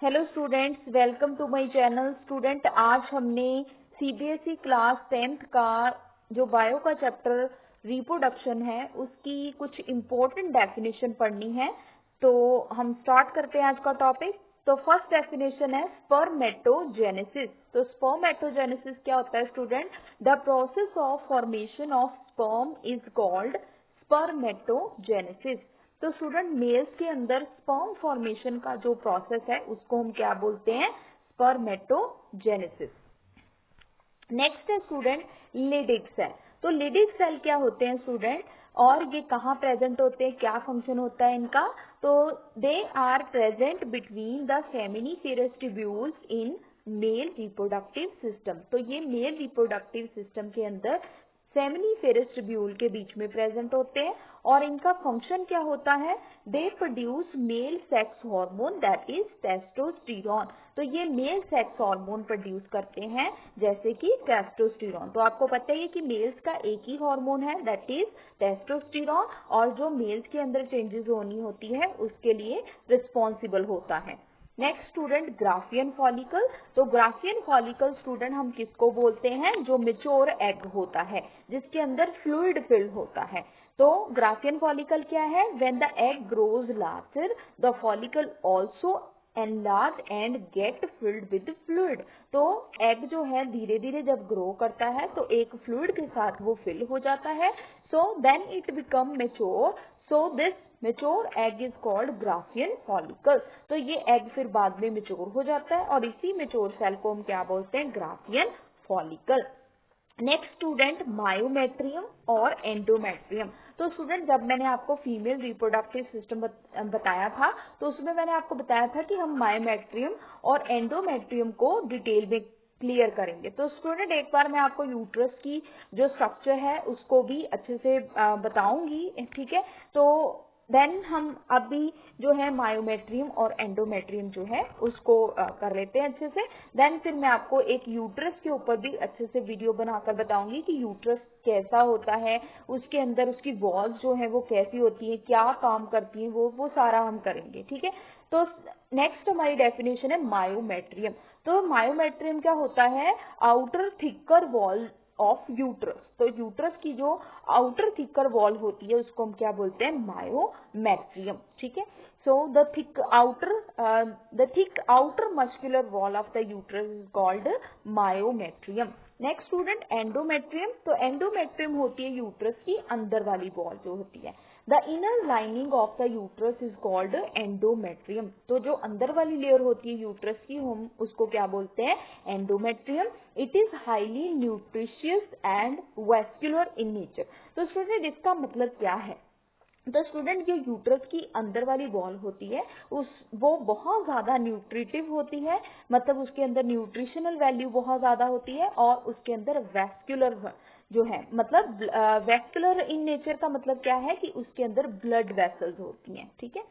Hello students, welcome to my channel. Student, आज हमने CBSE class 10th का जो बायो का चैप्टर रिप्रोडक्शन है उसकी कुछ इम्पोर्टेंट डेफिनेशन पढ़नी है। तो हम स्टार्ट करते हैं आज का टॉपिक। तो फर्स्ट डेफिनेशन है स्पर्मेटोजेनेसिस। तो स्पर्मेटोजेनेसिस क्या होता है student? The process of formation of sperm is called spermatogenesis. तो स्टूडेंट, मेल्स के अंदर स्पर्म फॉर्मेशन का जो प्रोसेस है उसको हम क्या बोलते हैं? स्पर्मेटोजेनेसिस। नेक्स्ट है स्टूडेंट लिडिक सेल। तो लिडिक सेल क्या होते हैं स्टूडेंट, और ये कहाँ प्रेजेंट होते हैं, क्या फंक्शन होता है इनका? तो they are present between the seminiferous tubules in male reproductive system. तो ये मेल रिप्रोडक्टिव सिस्टम के अंदर सेमिनिफेरस ट्यूब्यूल के बीच में प्रेजेंट होते हैं और इनका फंक्शन क्या होता है? They produce male sex hormone that is testosterone. तो ये मेल सेक्स हार्मोन प्रोड्यूस करते हैं जैसे कि टेस्टोस्टेरोन। तो आपको पता ही है कि मेल्स का एक ही हार्मोन है दैट इज टेस्टोस्टेरोन, और जो मेल्स के अंदर चेंजेस होनी होती है उसके लिए रिस्पॉन्सिबल होता है। Next student Graafian follicle. तो ग्राफियन फॉलिकल स्टूडेंट हम किसको बोलते हैं? जो मेच्योर एग होता है जिसके अंदर फ्लूइड फिल होता है। तो ग्राफियन फॉलिकल क्या है? When the egg grows larger the follicle also enlarge and get filled with fluid. तो एग जो है धीरे धीरे जब ग्रो करता है तो एक फ्लूइड के साथ वो फिल हो जाता है। So then it become mature. So this mature egg is called Graafian follicle. तो ये एग फिर बाद में मेच्योर हो जाता है और इसी मेच्योर सेल को हम क्या बोलते हैं? Graafian follicle. Next student myometrium और एंडोमेट्रियम। तो स्टूडेंट, जब मैंने आपको फीमेल रिप्रोडक्टिव सिस्टम बताया था तो उसमें मैंने आपको बताया था कि हम मायोमेट्रियम और एंडोमेट्रियम को डिटेल में क्लियर करेंगे। तो स्टूडेंट, एक बार मैं आपको यूट्रस की जो स्ट्रक्चर है उसको भी अच्छे से बताऊंगी, ठीक है? तो देन हम अभी जो है मायोमेट्रियम और एंडोमेट्रियम जो है उसको कर लेते हैं अच्छे से। देन फिर मैं आपको एक यूट्रस के ऊपर भी अच्छे से वीडियो बनाकर बताऊंगी कि यूट्रस कैसा होता है, उसके अंदर उसकी वॉल्स जो है वो कैसी होती है, क्या काम करती है, वो सारा हम करेंगे, ठीक है? तो नेक्स्ट हमारी डेफिनेशन है मायोमेट्रियम। तो मायोमेट्रियम क्या होता है? Outer thicker wall of uterus. तो यूट्रस की जो आउटर थिकर वॉल होती है उसको हम क्या बोलते हैं? मायोमेट्रियम, ठीक है? So the thick outer muscular wall of the uterus is called myometrium. Next student endometrium. तो एंडोमेट्रियम होती है यूट्रस की अंदर वाली वॉल जो होती है। The inner lining of the uterus is called endometrium. तो जो अंदर वाली लेयर होती है यूट्रस की हम उसको क्या बोलते हैं? Endometrium. It is highly nutritious and vascular in nature. तो स्टूडेंट, इसका मतलब क्या है? तो स्टूडेंट, जो यूट्रस की अंदर वाली वॉल होती है वो बहुत ज्यादा न्यूट्रिटिव होती है, मतलब उसके अंदर न्यूट्रिशनल वैल्यू बहुत ज्यादा होती है और उसके अंदर वेस्कुलर जो है, मतलब वेस्कुलर इन नेचर का मतलब क्या है कि उसके अंदर ब्लड वेसल्स होती हैं, ठीक है?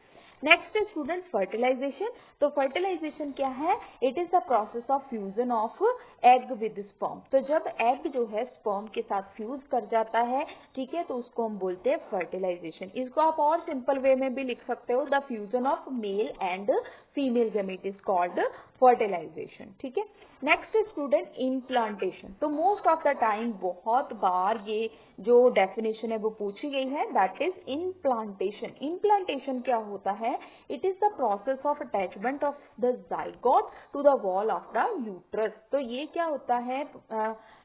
नेक्स्ट है स्टूडेंट फर्टिलाइजेशन। तो फर्टिलाइजेशन क्या है? It is the process of fusion of egg with sperm. तो जब एग जो है स्पर्म के साथ फ्यूज कर जाता है, ठीक है, तो उसको हम बोलते हैं फर्टिलाइजेशन। इसको आप और सिंपल वे में भी लिख सकते हो, the fusion of male and female gamete is called fertilisation, ठीक है? Next student implantation. तो मोस्ट ऑफ द टाइम बहुत बार ये जो डेफिनेशन है वो पूछी गई है, दैट इज इम्प्लांटेशन। इम्प्लांटेशन क्या होता है? It is the process of attachment of the zygote to the wall of the uterus. तो ये क्या होता है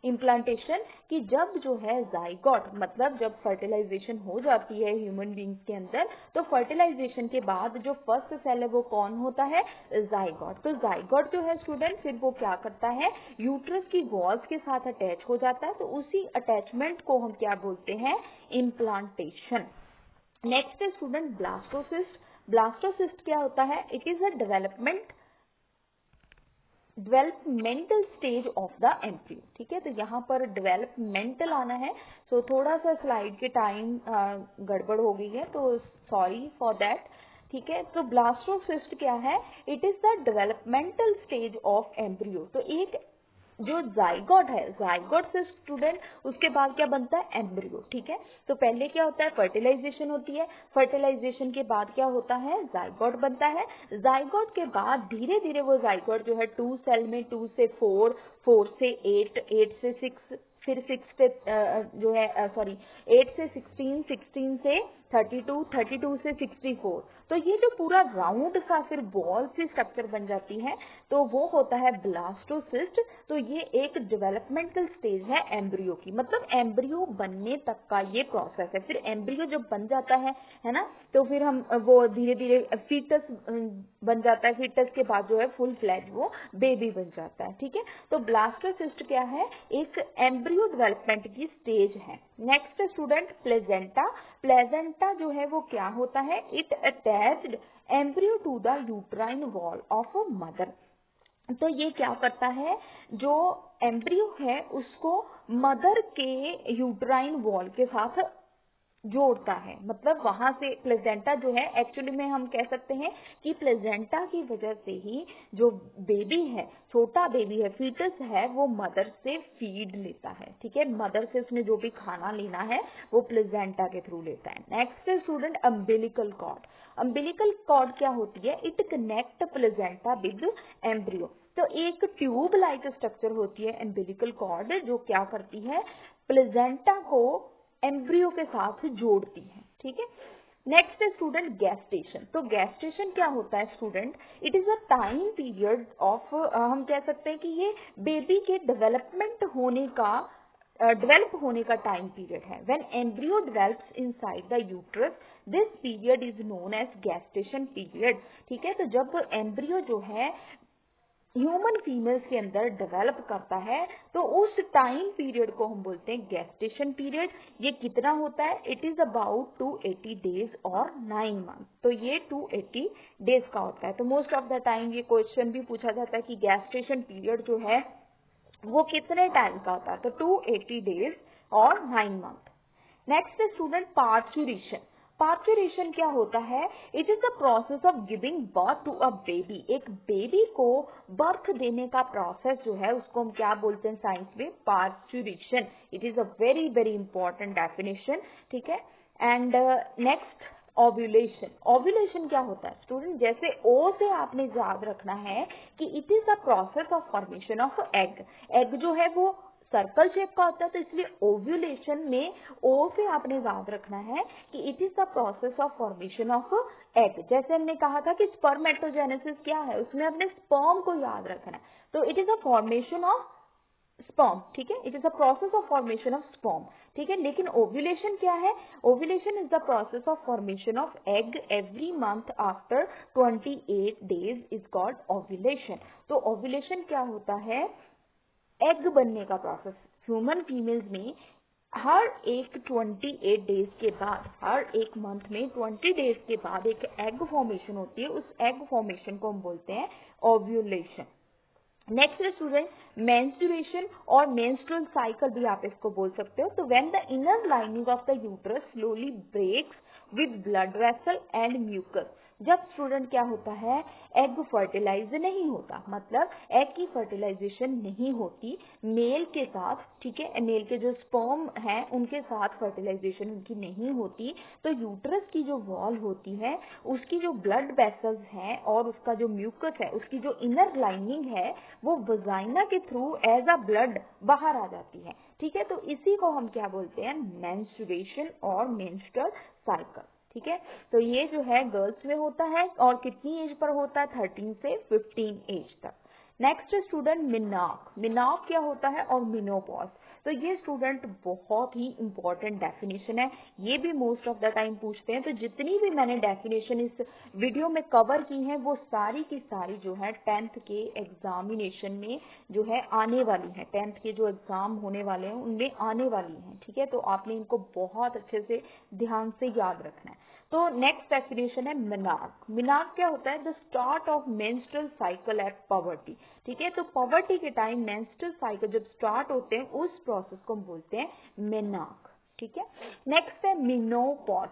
इम्प्लांटेशन? कि जब जो है जाइगोट, मतलब जब फर्टिलाइजेशन हो जाती है ह्यूमन बींग्स के अंदर, तो फर्टिलाइजेशन के बाद जो फर्स्ट सेल है वो कौन होता है? जाइगोट। तो जाइगोट जो है स्टूडेंट फिर वो क्या करता है? यूट्रस की वॉल्स के साथ अटैच हो जाता है। तो उसी अटैचमेंट को हम क्या बोलते हैं? इम्प्लांटेशन। नेक्स्ट है स्टूडेंट ब्लास्टोसिस्ट। ब्लास्टोसिस्ट क्या होता है? It is a developmental stage of the embryo, ठीक है? तो यहाँ पर डेवलपमेंटल आना है, तो थोड़ा सा स्लाइड के टाइम गड़बड़ हो गई है, तो सॉरी फॉर दैट, ठीक है? तो ब्लास्टोसिस्ट क्या है? It is the developmental stage of embryo. तो एक जो जाइगोट है, जाइगोट से स्टूडेंट उसके बाद क्या बनता है, एम्ब्रियो। ठीक है, तो पहले क्या होता है, फर्टिलाइजेशन होती है, फर्टिलाइजेशन के बाद क्या होता है, जाइगोट बनता है। जाइगोट के बाद धीरे धीरे वो जाइगोट जो है 2 सेल में 2 से 4, 4 से 8, 8 से 6, फिर 6 से जो है सॉरी 8 से 16, 16 से 32, 32 से 64। तो ये जो पूरा राउंड सा फिर बॉल सी स्ट्रक्चर बन जाती है, तो वो होता है ब्लास्टोसिस्ट। तो ये एक डेवलपमेंटल स्टेज है एम्ब्रियो की, मतलब एम्ब्रियो बनने तक का ये प्रोसेस है। फिर एम्ब्रियो जब बन जाता है ना, तो फिर हम वो धीरे धीरे फीटस बन जाता है, फीटस के बाद जो है फुल फ्लैज वो बेबी बन जाता है। ठीक है, तो ब्लास्टोसिस्ट क्या है, एक एम्ब्रियो डेवलपमेंट की स्टेज है। Next student placenta. प्लेजेंटा जो है वो क्या होता है, it attached embryo to the uterine wall of a mother. तो ये क्या करता है, जो एम्ब्रियो है उसको मदर के यूट्राइन वॉल के साथ जोड़ता है। मतलब वहां से प्लेजेंटा जो है, एक्चुअली में हम कह सकते हैं कि प्लेजेंटा की वजह से ही जो बेबी है, छोटा बेबी है, फीटस है, वो मदर से फीड लेता है। ठीक है, मदर से उसने जो भी खाना लेना है वो प्लेजेंटा के थ्रू लेता है। Next student umbilical cord. Umbilical cord क्या होती है, it connect placenta with embryo. तो एक ट्यूब लाइक स्ट्रक्चर होती है अम्बिलिकल कॉर्ड, जो क्या करती है, प्लेजेंटा को एम्ब्रियो के साथ जोड़ती है। ठीक है, नेक्स्ट है स्टूडेंट गैस्टेशन। तो गैस्टेशन क्या होता है student, it is a time period of, हम कह सकते हैं कि ये बेबी के डेवलपमेंट होने का डेवलप होने का टाइम पीरियड है। When embryo develops inside the uterus, this period is known as gestation period. ठीक है, तो जब एम्ब्रियो जो है ह्यूमन फीमेल्स के अंदर डेवलप करता है, तो उस टाइम पीरियड को हम बोलते हैं गेस्टेशन पीरियड। ये कितना होता है, इट इज अबाउट 280 डेज और 9 मंथ। तो ये 280 डेज का होता है। तो मोस्ट ऑफ द टाइम ये क्वेश्चन भी पूछा जाता है कि गेस्टेशन पीरियड जो है वो कितने टाइम का होता है, तो 280 डेज और 9 month. Next student parturition. Parturition क्या होता है, it is the process of giving birth to a baby. एक बेबी को बर्थ देने का प्रोसेस जो है उसको हम क्या बोलते हैं साइंस में, parturition. It is a very very important definition. ठीक है, एंड नेक्स्ट ओव्यूलेशन। ओव्यूलेशन क्या होता है स्टूडेंट, जैसे ओ से आपने याद रखना है कि it is the process of formation of egg. Egg जो है वो सर्कल शेप का होता है, तो इसलिए ओव्यूलेशन में ओ से आपने याद रखना है कि it is the process of formation of egg. जैसे हमने कहा था कि स्पर्मेटोजेनेसिस क्या है, उसमें अपने स्पर्म को याद रखना है, तो it is a formation of sperm. ठीक है, it is the process of formation of sperm. ठीक है, लेकिन ओव्यूलेशन क्या है, ovulation is the process of formation of egg every month after 28 days is called ovulation. तो ओव्यूलेशन क्या होता है, एग बनने का प्रोसेस। ह्यूमन फीमेल्स में हर एक 28 डेज के बाद, हर एक मंथ में 20 डेज के बाद एक एग फॉर्मेशन होती है। उस एग फॉर्मेशन को हम बोलते हैं ओव्यूलेशन। नेक्स्ट स्टूडेंट मेंस्ट्रुएशन और मेंस्ट्रुअल साइकिल भी आप इसको बोल सकते हो। तो when the inner lining of the uterus slowly breaks with blood vessel and mucus. जब स्टूडेंट क्या होता है, एग फर्टिलाइज नहीं होता, मतलब एग की फर्टिलाइजेशन नहीं होती मेल के साथ। ठीक है, मेल के जो स्पर्म है उनके साथ फर्टिलाइजेशन उनकी नहीं होती, तो यूट्रस की जो वॉल होती है उसकी जो ब्लड वेसल्स हैं और उसका जो म्यूकस है, उसकी जो इनर लाइनिंग है, वो वजाइना के थ्रू एज अ ब्लड बाहर आ जाती है। ठीक है, तो इसी को हम क्या बोलते हैं, मेंस्ट्रुएशन और मेंस्ट्रुअल साइकिल। ठीक है, तो ये जो है गर्ल्स में होता है और कितनी एज पर होता है, 13 से 15 एज तक। Next student मिनाक। मिनाक क्या होता है और मिनोपॉज। तो ये स्टूडेंट बहुत ही इंपॉर्टेंट डेफिनेशन है, ये भी मोस्ट ऑफ द टाइम पूछते हैं। तो जितनी भी मैंने डेफिनेशन इस वीडियो में कवर की हैं वो सारी की सारी जो है 10th के एग्जामिनेशन में जो है आने वाली है, 10th के जो एग्जाम होने वाले हैं उनमें आने वाली हैं। ठीक है, तो आपने इनको बहुत अच्छे से ध्यान से याद रखना है। तो नेक्स्ट डेफिनेशन है मिनार्क। मिनार्क क्या होता है, the start of menstrual cycle at poverty. ठीक है, तो पॉवर्टी के टाइम मेंस्ट्रुअल साइकिल जब स्टार्ट होते हैं उस प्रोसेस को हम बोलते हैं मिनार्क। ठीक है, नेक्स्ट है मिनोपॉज।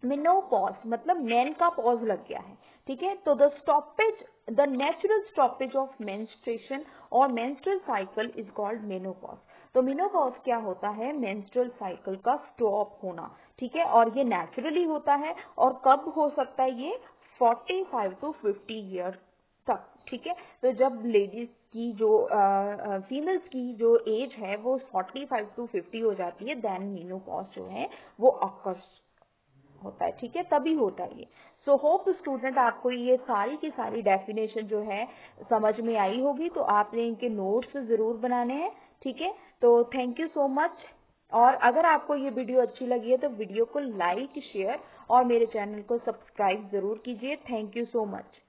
मिनोपॉज मतलब मैन का पॉज लग गया है। ठीक है। तो the natural stoppage of menstruation और menstrual cycle is called menopause. तो मेनोपॉज क्या होता है? मेंस्ट्रुअल साइकिल का स्टॉप होना, ठीक है, और ये नेचुरली होता है। और कब हो सकता है ये? 45 to 50 ईयर तक, ठीक है। तो जब लेडीज की जो फीमेल्स की जो एज है वो 45 to 50 हो जाती है, देन मेनोपॉज जो है वो अकर्स होता है, ठीक है, तभी होता है ये। सो होप स्टूडेंट आपको ये सारी की सारी डेफिनेशन जो है समझ में आई होगी। तो आपने इनके नोट्स जरूर बनाने हैं, ठीक है। तो थैंक यू सो मच। और अगर आपको ये वीडियो अच्छी लगी है तो वीडियो को लाइक, शेयर और मेरे चैनल को सब्सक्राइब जरूर कीजिए। Thank you so much.